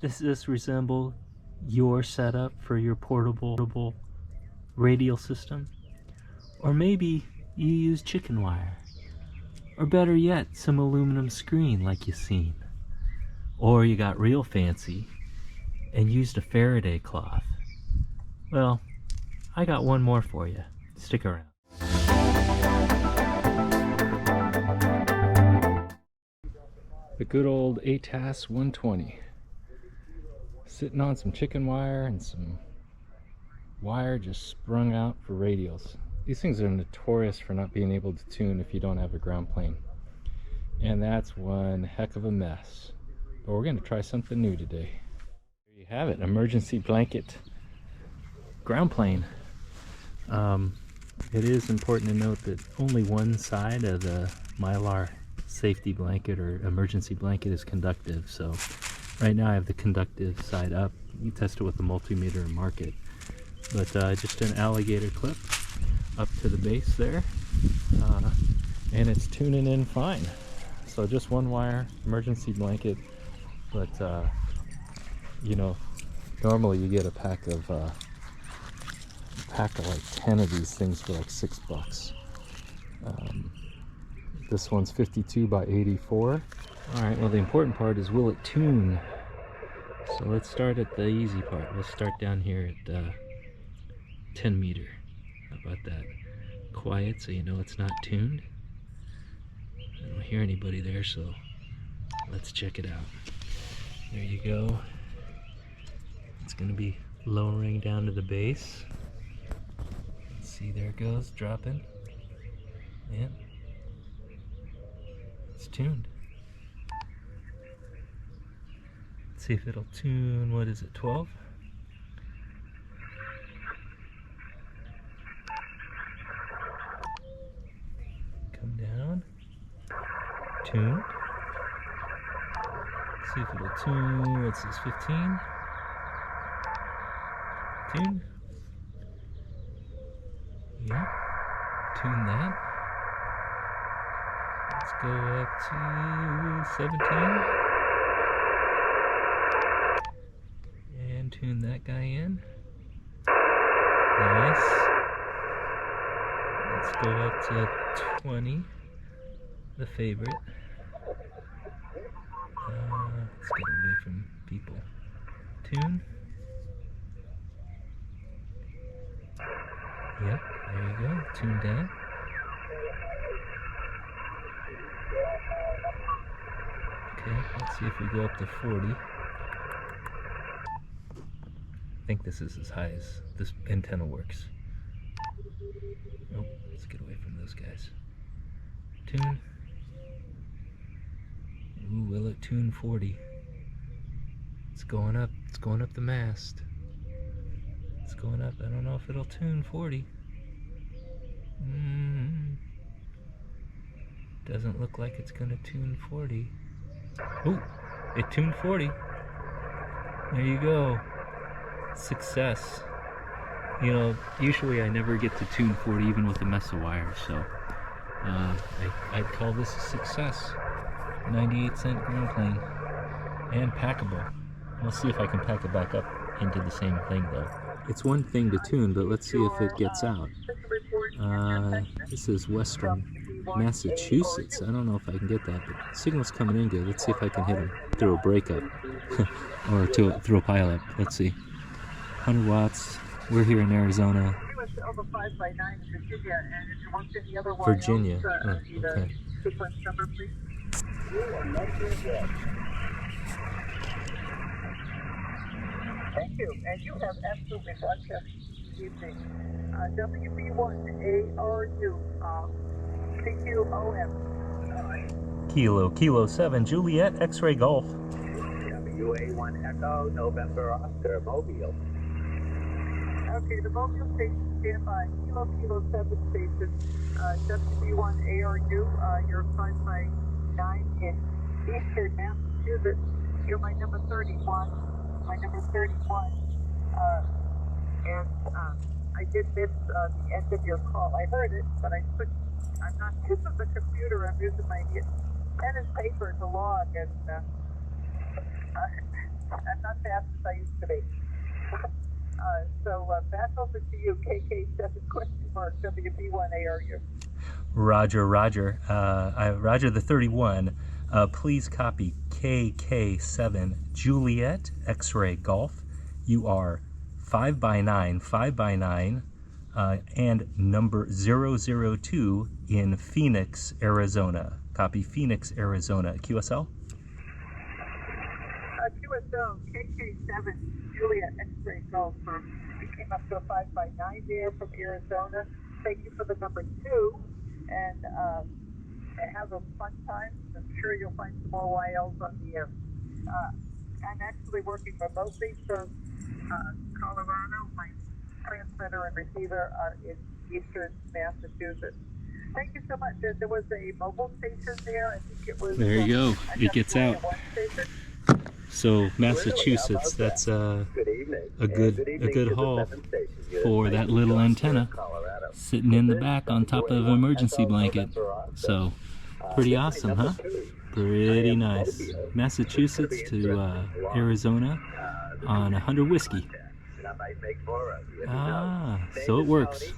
Does this resemble your setup for your portable radial system? Or maybe you use chicken wire. Or better yet, some aluminum screen like you seen. Or you got real fancy and used a Faraday cloth. Well, I got one more for you. Stick around. The good old ATAS 120. Sitting on some chicken wire and some wire just sprung out for radials. These things are notorious for not being able to tune if you don't have a ground plane. And that's one heck of a mess. But we're going to try something new today. There you have it, emergency blanket ground plane. It is important to note that only one side of the Mylar safety blanket or emergency blanket is conductive. So right now I have the conductive side up. You test it with the multimeter and mark it. But just an alligator clip up to the base there. And it's tuning in fine. So just one wire, emergency blanket. But you know, normally you get a pack of like 10 of these things for like $6. This one's 52 by 84. All right, well the important part is, will it tune? So let's start at the easy part. Let's start down here at 10 meter. How about that? Quiet so you know it's not tuned. I don't hear anybody there, so let's check it out. There you go. It's gonna be lowering down to the base. Let's see, there it goes, dropping. Yeah. It's tuned. Let's see if it'll tune, what is it, 12? Come down. Tuned. See if it'll tune, what's this, 15? Tune. Yeah. Tune that. Let's go up to 17. And tune that guy in. Nice. Let's go up to 20. The favorite. Let's get away from people. Tune. Yep, there you go. Tune down. Okay, let's see if we go up to 40. I think this is as high as this antenna works. Nope, let's get away from those guys. Tune. Ooh, will it tune 40? It's going up the mast. It's going up. I don't know if it'll tune 40. Doesn't look like it's gonna tune 40. Ooh, it tuned 40. There you go. Success. You know, usually I never get to tune 40 even with a mess of wires, so I'd call this a success. 98-cent ground plane. And packable. We'll see if I can pack it back up into the same thing though. It's one thing to tune, but let's see if it gets out. This is Western Massachusetts. I don't know if I can get that, but signal's coming in good. Let's see if I can hit him through a breakup or through a pileup. Let's see. 100 watts. We're here in Arizona. Virginia. Oh, okay. Thank you. And you have absolutely broadcast evening. WB1ARU, CQOM. Kilo 7, Juliet, X-ray Golf. WA1 Echo, November Oscar, Mobile. Okay, the Mobile station, stand by. Kilo 7 station, WB1ARU, you're 5 by 9 in Eastern Massachusetts. You're my number 31. My number 31, and I did miss the end of your call. I heard it, but I'm not using the computer. I'm using my pen and paper to log, and I'm not fast as I used to be. So back over to you, KK7 question mark WB1A, are you? Roger, Roger. Roger the 31. Please copy KK7 Juliet X-ray Golf. You are 5x9, 5x9, and number 002 in Phoenix, Arizona. Copy Phoenix, Arizona. QSL? QSO, KK7 Juliet X-ray Golf. We came up to a 5x9 there from Arizona. Thank you for the number 2. And have a fun time. I'm sure you'll find some more YLs on the air. I'm actually working remotely from Colorado. My transmitter and receiver are in eastern Massachusetts. Thank you so much. There was a mobile station there. I think it was. There you go. I It gets out. So Massachusetts, that's a good haul for that little antenna sitting in the back on top of an emergency blanket. So pretty awesome, huh? Pretty nice. Massachusetts to Arizona on 100 whiskey. Ah, so it works.